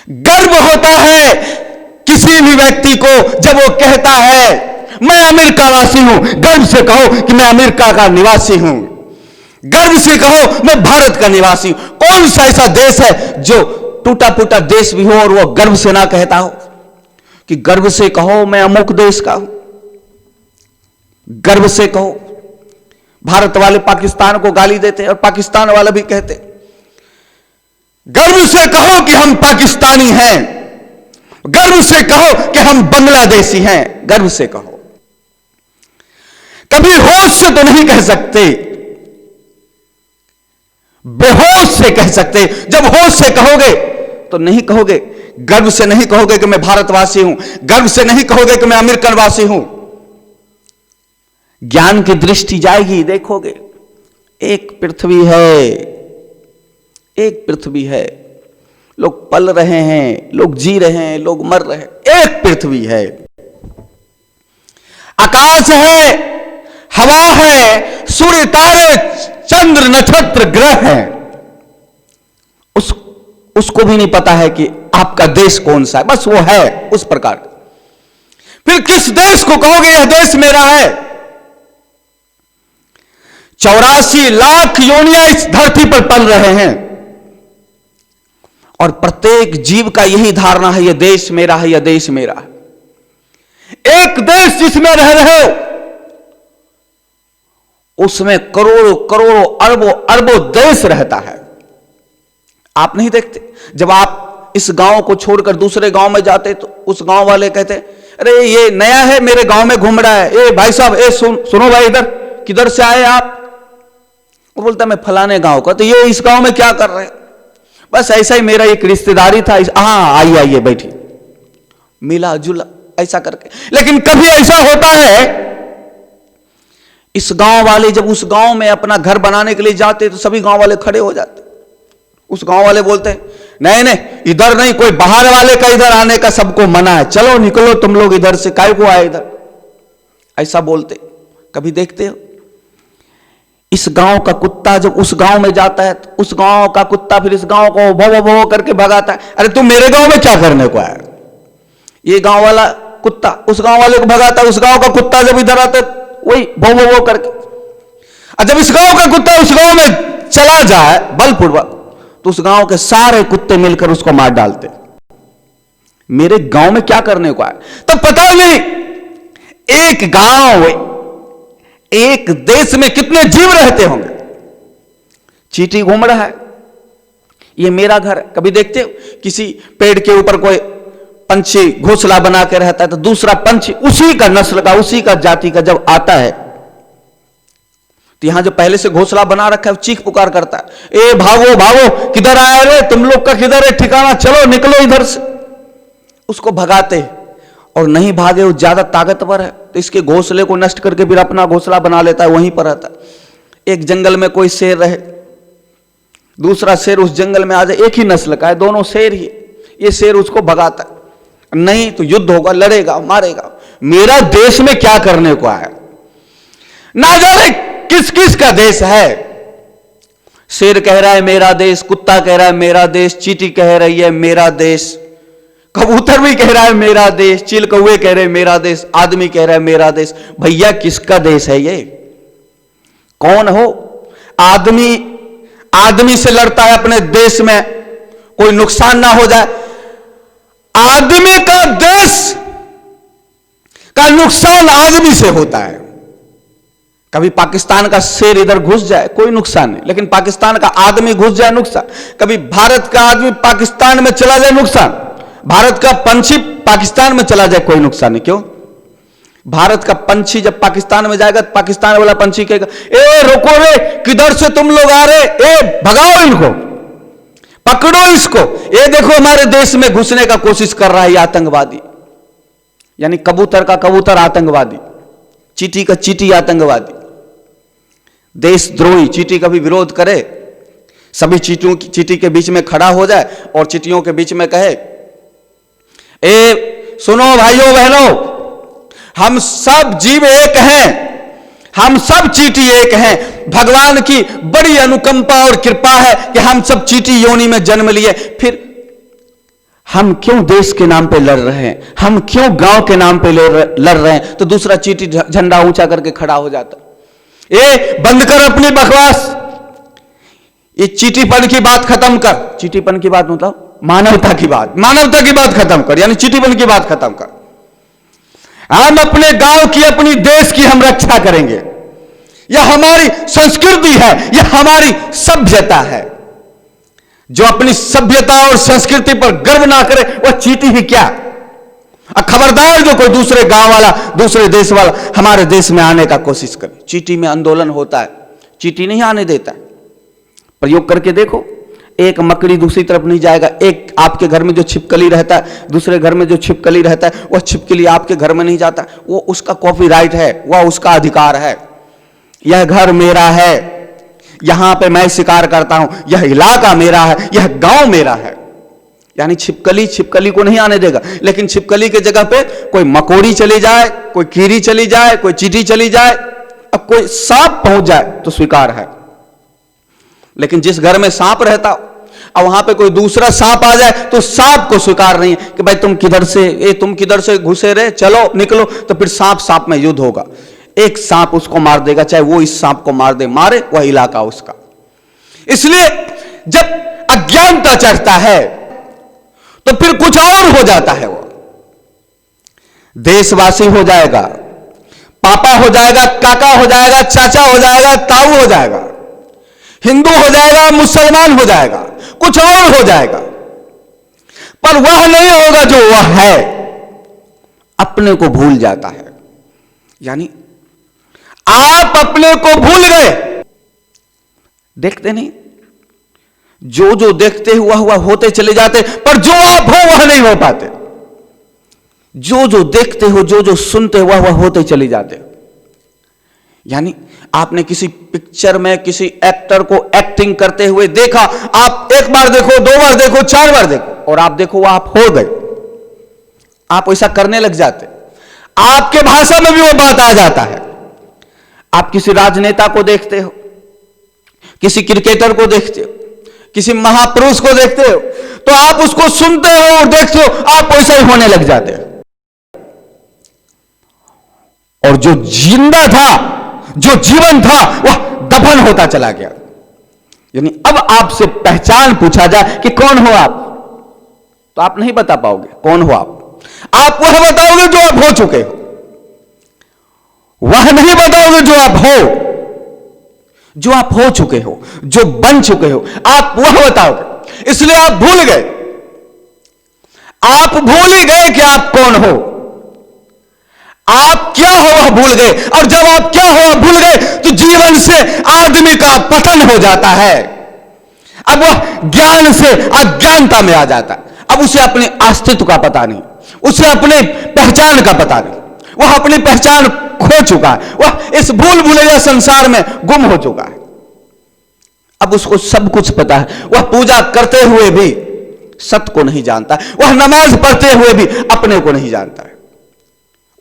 गर्व होता है किसी भी व्यक्ति को जब वो कहता है मैं अमेरिका वासी हूं। गर्व से कहो कि मैं अमेरिका का निवासी हूं। गर्व से कहो मैं भारत का निवासी हूं। कौन सा ऐसा देश है जो टूटा फूटा देश भी हो और वो गर्व से ना कहता हो कि गर्व से कहो मैं अमुक देश का हूं। गर्व से कहो। भारत वाले पाकिस्तान को गाली देते और पाकिस्तान वाले भी कहते गर्व से कहो कि हम पाकिस्तानी हैं। गर्व से कहो कि हम बांग्लादेशी हैं। गर्व से कहो। कभी होश से तो नहीं कह सकते, बेहोश से कह सकते। जब होश से कहोगे तो नहीं कहोगे, गर्व से नहीं कहोगे कि मैं भारतवासी हूं। गर्व से नहीं कहोगे कि मैं अमेरिकन वासी हूं। ज्ञान की दृष्टि जाएगी, देखोगे एक पृथ्वी है, एक पृथ्वी है। लोग पल रहे हैं, लोग जी रहे हैं, लोग मर रहे हैं। एक पृथ्वी है। आकाश है, हवा है, सूर्य, तारे, चंद्र, नक्षत्र, ग्रह हैं। उसको भी नहीं पता है कि आपका देश कौन सा है। बस वो है उस प्रकार। फिर किस देश को कहोगे यह देश मेरा है? 84 लाख योनियां इस धरती पर पल रहे हैं और प्रत्येक जीव का यही धारणा है, यह देश मेरा है, यह देश मेरा है। एक देश जिसमें रह रहे हो उसमें करोड़ों करोड़ों अरबों अरबों देश रहता है। आप नहीं देखते? जब आप इस गांव को छोड़कर दूसरे गांव में जाते तो उस गांव वाले कहते अरे ये नया है, मेरे गांव में घूम रहा है। ए भाई साहब, ए सुनो भाई, इधर किधर से आए आप? वो बोलता मैं फलाने गांव का। तो ये इस गांव में क्या कर रहे हैं? बस ऐसा ही मेरा एक रिश्तेदारी था। हाँ आइए आइए बैठिए, मिला जुला ऐसा करके। लेकिन कभी ऐसा होता है इस गांव वाले जब उस गांव में अपना घर बनाने के लिए जाते तो सभी गांव वाले खड़े हो जाते। उस गांव वाले बोलते हैं नहीं नहीं इधर नहीं, कोई बाहर वाले का इधर आने का सबको मना है, चलो निकलो तुम लोग इधर से, काय को आए इधर, ऐसा बोलते। कभी देखते हो इस गांव का कुत्ता जब उस गांव में जाता है तो उस गांव का कुत्ता फिर इस गांव को भो भो करके भगाता है। अरे तुम मेरे गांव में क्या करने को आया? ये गांव वाला कुत्ता उस गांव वाले को भगाता है। उस गांव का कुत्ता जब इधर आता है वही भो भो करके। और जब इस गांव का कुत्ता उस गांव में चला जाए बलपूर्वक तो उस गांव के सारे कुत्ते मिलकर उसको मार डालते। मेरे गांव में क्या करने को आया? तब पता नहीं एक गांव, एक देश में कितने जीव रहते होंगे। चींटी घूम रहा है, ये मेरा घर है। कभी देखते हो किसी पेड़ के ऊपर कोई पंछी घोंसला बना के रहता है तो दूसरा पंछी उसी का नस्ल का, उसी का जाति का जब आता है तो यहां जो पहले से घोंसला बना रखा है चीख पुकार करता है, ए भागो भागो, किधर आए रे, तुम लोग का किधर है ठिकाना, चलो निकलो इधर से। उसको भगाते और नहीं भागे, वो ज्यादा ताकतवर है तो इसके घोंसले को नष्ट करके फिर अपना घोंसला बना लेता है, वहीं पर रहता है। एक जंगल में कोई शेर रहे, दूसरा शेर उस जंगल में आ जाए, एक ही नस्ल का है, दोनों शेर ही। ये शेर उसको भगाता है, नहीं तो युद्ध होगा, लड़ेगा, मारेगा। मेरा देश में क्या करने को आया? ना जाने किस किस का देश है। शेर कह रहा है मेरा देश, कुत्ता कह रहा है मेरा देश, चींटी कह रही है मेरा देश, कबूतर भी कह रहा है मेरा देश, चिल कौवे कह रहे हैं मेरा देश, आदमी कह रहा है मेरा देश। भैया किसका देश है ये? कौन हो? आदमी से लड़ता है अपने देश में, कोई नुकसान ना हो जाए। आदमी का देश का नुकसान आदमी से होता है। कभी पाकिस्तान का शेर इधर घुस जाए कोई नुकसान नहीं, लेकिन पाकिस्तान का आदमी घुस जाए नुकसान। कभी भारत का आदमी पाकिस्तान में चला जाए नुकसान, भारत का पंछी पाकिस्तान में चला जाए कोई नुकसान नहीं। क्यों? भारत का पंछी जब पाकिस्तान में जाएगा तो पाकिस्तान वाला पंछी कहेगा ए रोको रे, किधर से तुम लोग आ रहे, ए भगाओ इनको, पकड़ो इसको, ये देखो हमारे देश में घुसने का कोशिश कर रहा है ये आतंकवादी। यानी कबूतर का कबूतर आतंकवादी, चींटी का चींटी आतंकवादी। देशद्रोही चींटी का भी विरोध करे, सभी चींटी के बीच में खड़ा हो जाए और चींटियों के बीच में कहे ए सुनो भाइयों बहनों, हम सब जीव एक हैं, हम सब चींटी एक हैं। भगवान की बड़ी अनुकंपा और कृपा है कि हम सब चींटी योनि में जन्म लिए। फिर हम क्यों देश के नाम पे लड़ रहे हैं, हम क्यों गांव के नाम पे लड़ रहे हैं, तो दूसरा चीटी झंडा ऊंचा करके खड़ा हो जाता। ये बंद कर अपनी बकवास, ये चीटीपन की बात खत्म कर। चीटीपन की बात मतलब मानवता की बात खत्म कर, यानी चीटीपन की बात खत्म कर। हम अपने गांव की, अपनी देश की हम रक्षा करेंगे। यह हमारी संस्कृति है, यह हमारी सभ्यता है। जो अपनी सभ्यता और संस्कृति पर गर्व ना करे वह चीटी ही क्या। खबरदार जो कोई दूसरे गांव वाला, दूसरे देश वाला हमारे देश में आने का कोशिश करे। चीटी में आंदोलन होता है, चीटी नहीं आने देता। प्रयोग करके देखो, एक मकड़ी दूसरी तरफ नहीं जाएगा। एक आपके घर में जो छिपकली रहता है, दूसरे घर में जो छिपकली रहता है, वह छिपकली आपके घर में नहीं जाता। वो उसका कॉपीराइट है, वह उसका अधिकार है। यह घर मेरा है, यहां पे मैं शिकार करता हूं, यह इलाका मेरा है, यह गांव मेरा है। यानी छिपकली को नहीं आने देगा। लेकिन छिपकली के जगह पे कोई मकोड़ी चली जाए, कोई कीड़ी चली जाए, कोई चींटी चली जाए, अब कोई सांप पहुंच जाए तो स्वीकार है। लेकिन जिस घर में सांप रहता और वहां पे कोई दूसरा सांप आ जाए तो सांप को स्वीकार नहीं है कि भाई तुम किधर से घुसे रहे, चलो निकलो। तो फिर सांप में युद्ध होगा। एक सांप उसको मार देगा, चाहे वो इस सांप को मारे वह इलाका उसका। इसलिए जब अज्ञानता चढ़ता है तो फिर कुछ और हो जाता है। वो देशवासी हो जाएगा, पापा हो जाएगा, काका हो जाएगा, चाचा हो जाएगा, ताऊ हो जाएगा, हिंदू हो जाएगा, मुसलमान हो जाएगा, कुछ और हो जाएगा। पर वह नहीं होगा जो वह है। अपने को भूल जाता है। यानी आप अपने को भूल गए। देखते नहीं, जो जो देखते हुआ होते चले जाते, पर जो आप हो वह नहीं हो पाते। जो जो देखते हो, जो जो सुनते हुआ होते चले जाते। यानी आपने किसी पिक्चर में किसी एक्टर को एक्टिंग करते हुए देखा, आप एक बार देखो, दो बार देखो, चार बार देखो, और आप देखो वो आप हो गए। आप ऐसा करने लग जाते, आपके भाषा में भी वो बात आ जाता है। आप किसी राजनेता को देखते हो, किसी क्रिकेटर को देखते हो, किसी महापुरुष को देखते हो, तो आप उसको सुनते हो और देखते हो, आप वैसा ही होने लग जाते हो। और जो जिंदा था, जो जीवन था, वह दफन होता चला गया। यानी अब आपसे पहचान पूछा जाए कि कौन हो आप, तो आप नहीं बता पाओगे कौन हो आप वह बताओगे जो आप हो चुके हो, वह नहीं बताओगे जो आप हो, जो आप हो चुके हो, जो बन चुके हो, आप वह बताओगे। इसलिए आप भूल गए, आप भूल ही गए कि आप कौन हो, आप क्या हो वह भूल गए। और जब आप क्या हो वह भूल गए तो जीवन से आदमी का पतन हो जाता है। अब वह ज्ञान से अज्ञानता में आ जाता है। अब उसे अपने अस्तित्व का पता नहीं, उसे अपने पहचान का पता नहीं, वह अपनी पहचान खो चुका है, वह इस भूल भुलैया संसार में गुम हो चुका है। अब उसको सब कुछ पता है, वह पूजा करते हुए भी सत्य को नहीं जानता, वह नमाज पढ़ते हुए भी अपने को नहीं जानता है।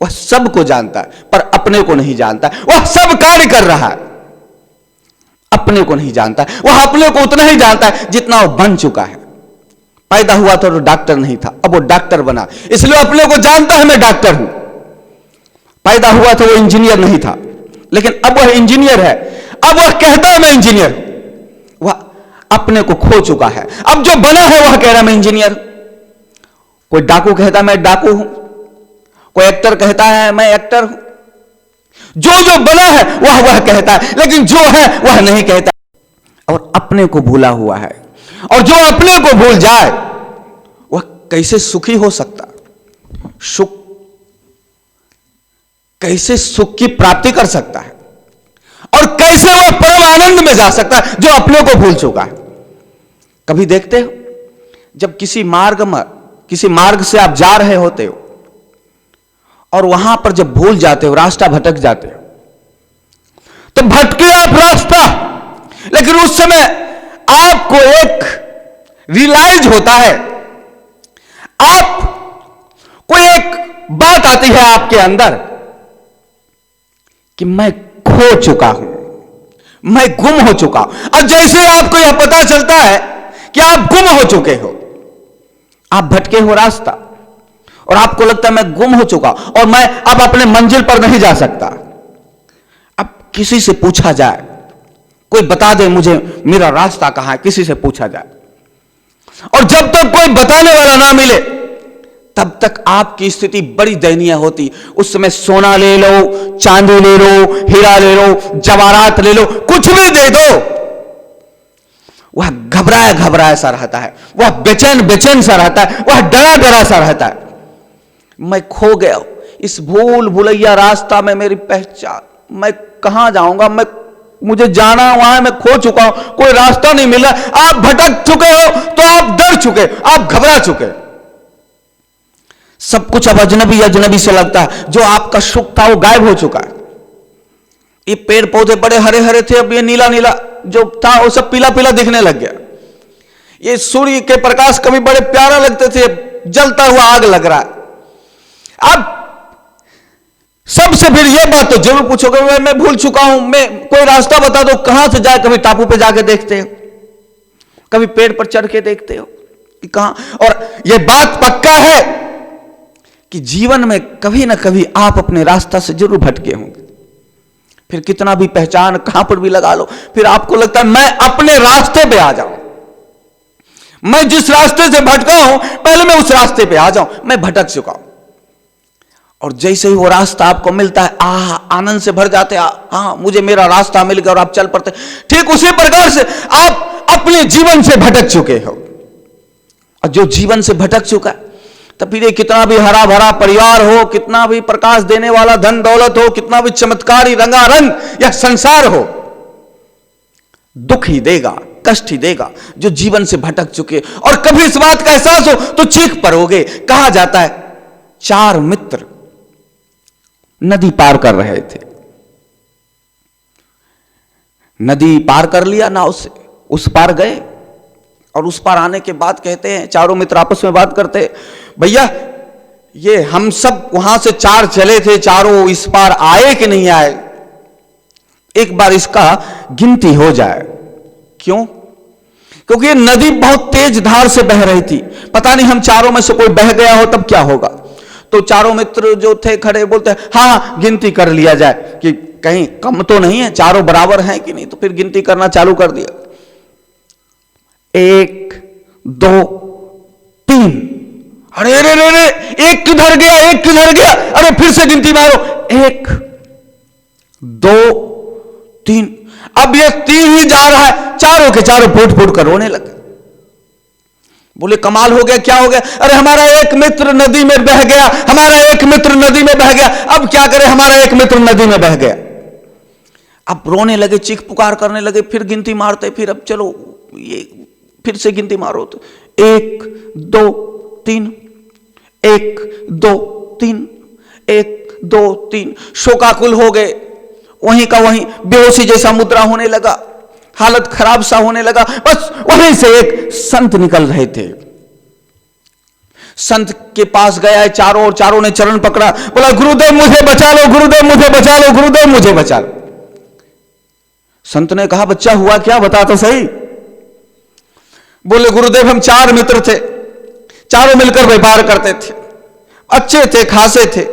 वह सब को जानता है पर अपने को नहीं जानता है। वह सब कार्य कर रहा है, अपने को नहीं जानता है। वह अपने को उतना ही जानता है जितना वह बन चुका है। पैदा हुआ था तो डॉक्टर नहीं था, अब वो डॉक्टर बना, इसलिए अपने को जानता है मैं डॉक्टर हूं। पैदा हुआ था वो इंजीनियर नहीं था, लेकिन अब वह इंजीनियर है। अब वह कहता है मैं इंजीनियर हूं, वह अपने को खो चुका है। अब जो बना है वह कह रहा है मैं इंजीनियर हूं। कोई डाकू कहता है मैं डाकू हूं, कोई एक्टर कहता है मैं एक्टर हूं। जो जो बना है वह कहता है, लेकिन जो है वह नहीं कहता और अपने को भूला हुआ है। और जो अपने को भूल जाए वह कैसे सुखी हो सकता, कैसे सुख की प्राप्ति कर सकता है, और कैसे वह परम आनंद में जा सकता है जो अपने को भूल चुका है। कभी देखते हो जब किसी मार्ग से आप जा रहे होते हो और वहां पर जब भूल जाते हो, रास्ता भटक जाते हो, तो भटके आप रास्ता, लेकिन उस समय आपको एक रियलाइज होता है, कोई एक बात आती है आपके अंदर कि मैं खो चुका हूं, मैं गुम हो चुका हूं। और जैसे आपको यह पता चलता है कि आप गुम हो चुके हो, आप भटके हो रास्ता और आपको लगता है मैं गुम हो चुका और मैं अब अपने मंजिल पर नहीं जा सकता। अब किसी से पूछा जाए, कोई बता दे मुझे मेरा रास्ता कहां है, किसी से पूछा जाए, और जब तक कोई बताने वाला ना मिले तब तक आपकी स्थिति बड़ी दयनीय होती। उस समय सोना ले लो, चांदी ले लो, हीरा ले लो, जवाहरात ले लो, कुछ भी दे दो, वह घबराया घबराया सा रहता है, वह बेचैन बेचैन सा रहता है, वह डरा डरा सा रहता है। मैं खो गया इस भूल भुलैया रास्ता में, मेरी पहचान, मैं कहां जाऊंगा, मुझे जाना वहां, मैं खो चुका हूं, कोई रास्ता नहीं मिल रहा। आप भटक चुके हो तो आप डर चुके, आप घबरा चुके, सब कुछ अब अजनबी अजनबी से लगता है, जो आपका सुख था वो गायब हो चुका है। ये पेड़ पौधे बड़े हरे हरे थे, अब ये नीला नीला जो था वो सब पीला पीला दिखने लग गया। ये सूर्य के प्रकाश कभी बड़े प्यारा लगते थे, जलता हुआ आग लग रहा है। अब सबसे फिर ये बात तो जरूर पूछोगे, मैं भूल चुका हूं, मैं कोई रास्ता बता दो, कहां से जाए। कभी टापू पे जाके देखते हो, कभी पेड़ पर चढ़ के देखते हो कि कहां। और यह बात पक्का है कि जीवन में कभी ना कभी आप अपने रास्ता से जरूर भटके होंगे। फिर कितना भी पहचान कहां पर भी लगा लो, फिर आपको लगता है मैं अपने रास्ते पे आ जाऊं, मैं जिस रास्ते से भटका हूं पहले मैं उस रास्ते पे आ जाऊं, मैं भटक चुका हूं। और जैसे ही वो रास्ता आपको मिलता है, आनंद से भर जाते हैं, हाँ मुझे मेरा रास्ता मिल गया, और आप चल पड़ते। ठीक उसी प्रकार से आप अपने जीवन से भटक चुके हो, और जो जीवन से भटक चुका है, तब फिर कितना भी हरा भरा परिवार हो, कितना भी प्रकाश देने वाला धन दौलत हो, कितना भी चमत्कारी रंगारंग यह संसार हो, दुख ही देगा, कष्ट ही देगा जो जीवन से भटक चुके। और कभी इस बात का एहसास हो तो चीख पड़ोगे। कहा जाता है 4 मित्र नदी पार कर रहे थे, नदी पार कर लिया नाव से, उस पार गए, और उस पार आने के बाद कहते हैं, चारों मित्र आपस में बात करते हैं, भैया ये हम सब वहां से 4 चले थे, चारों इस पार आए कि नहीं आए, एक बार इसका गिनती हो जाए। क्यों? क्योंकि ये नदी बहुत तेज धार से बह रही थी, पता नहीं हम चारों में से कोई बह गया हो तब क्या होगा। तो चारों मित्र जो थे खड़े बोलते हैं, हाँ गिनती कर लिया जाए कि कहीं कम तो नहीं है, चारों बराबर हैं कि नहीं। तो फिर गिनती करना चालू कर दिया, 1 2 3, अरे रे रे रे, एक किधर गया, एक किधर गया, अरे फिर से गिनती मारो, 1 2 3, अब ये 3 ही जा रहा है। चारों के चारों फूट फूट कर रोने लगे। बोले कमाल हो गया, क्या हो गया? अरे हमारा एक मित्र नदी में बह गया, हमारा एक मित्र नदी में बह गया, अब क्या करें, हमारा एक मित्र नदी में बह गया। अब रोने लगे, चीख पुकार करने लगे, फिर गिनती मारते, फिर अब चलो ये फिर से गिनती मारो, तो 1 2 3, 1 2 3, 1 2 3, शोकाकुल हो गए। वहीं का वहीं बेहोशी जैसा मुद्रा होने लगा, हालत खराब सा होने लगा। बस वहीं से एक संत निकल रहे थे, संत के पास गया चारों, और चारों ने चरण पकड़ा, बोला गुरुदेव मुझे बचा लो, गुरुदेव मुझे बचा लो, गुरुदेव मुझे बचा लो। संत ने कहा बच्चा हुआ क्या, बता तो सही। बोले गुरुदेव हम 4 मित्र थे, चारों मिलकर व्यापार करते थे, अच्छे थे, खासे थे,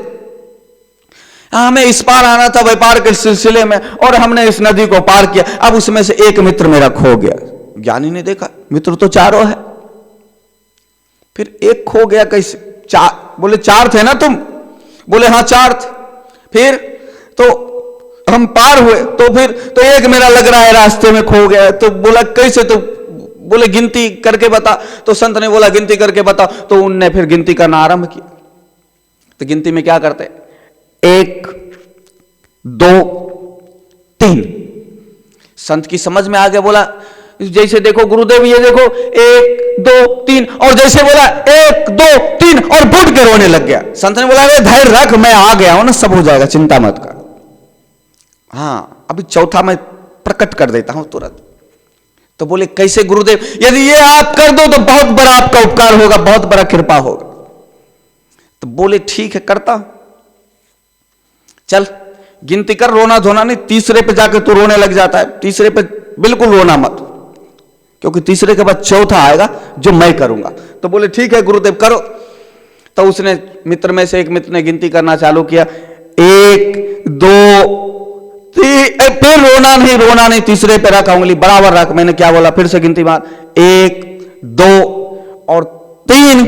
हमें इस पार आना था व्यापार के सिलसिले में, और हमने इस नदी को पार किया। अब उसमें से एक मित्र मेरा खो गया। ज्ञानी ने देखा मित्र तो चारों है, फिर एक खो गया कैसे? 4, बोले 4 थे ना तुम? बोले हाँ 4 थे। फिर तो हम पार हुए, तो फिर तो एक मेरा लग रहा है रास्ते में खो गया। तो बोला कैसे? तो बोले गिनती करके बता। तो संत ने बोला गिनती करके बता। तो उनने फिर गिनती करना आरंभ किया। तो गिनती में क्या करते? 1 2 3। संत की समझ में आ गया, बोला जैसे देखो गुरुदेव ये देखो 1 2 3, और जैसे बोला 1 2 3 और फूट के रोने लग गया। संत ने बोला धैर्य रख, मैं आ गया हूं ना, सब हो जाएगा, चिंता मत कर। हाँ अभी चौथा मैं प्रकट कर देता हूं तुरंत। तो बोले कैसे गुरुदेव? यदि ये आप कर दो तो बहुत बड़ा आपका उपकार होगा, बहुत बड़ा कृपा होगा। तो बोले ठीक है करता हूं, चल गिनती कर, रोना धोना नहीं। तीसरे पे जाके तू रोने लग जाता है, तीसरे पे बिल्कुल रोना मत। क्योंकि तीसरे के बाद चौथा आएगा जो मैं करूंगा। तो बोले ठीक है गुरुदेव करो। तो उसने मित्र में से एक मित्र ने गिनती करना चालू किया, 1 2 फिर रोना नहीं, तीसरे पे रखा उंगली बराबर रख। मैंने क्या बोला, फिर से गिनती मार, 1 2 और 3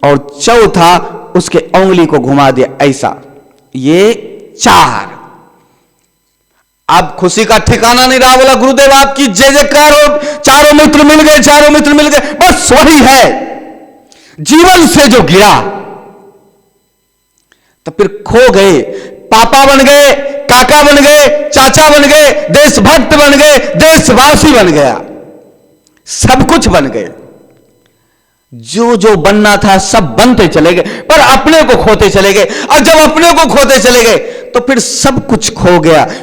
और चौथा उसके उंगली को घुमा दिया ऐसा, ये 4। अब खुशी का ठिकाना नहीं रहा। बोला गुरुदेव आपकी जय जयकार हो, चारों मित्र मिल गए, बस वही है जीवन से जो गिरा। तो फिर खो गए, पापा बन गए, काका बन गए, चाचा बन गए, देशभक्त बन गए, देशवासी बन गया, सब कुछ बन गए। जो जो बनना था सब बनते चले गए, पर अपने को खोते चले गए। और जब अपने को खोते चले गए तो फिर सब कुछ खो गया।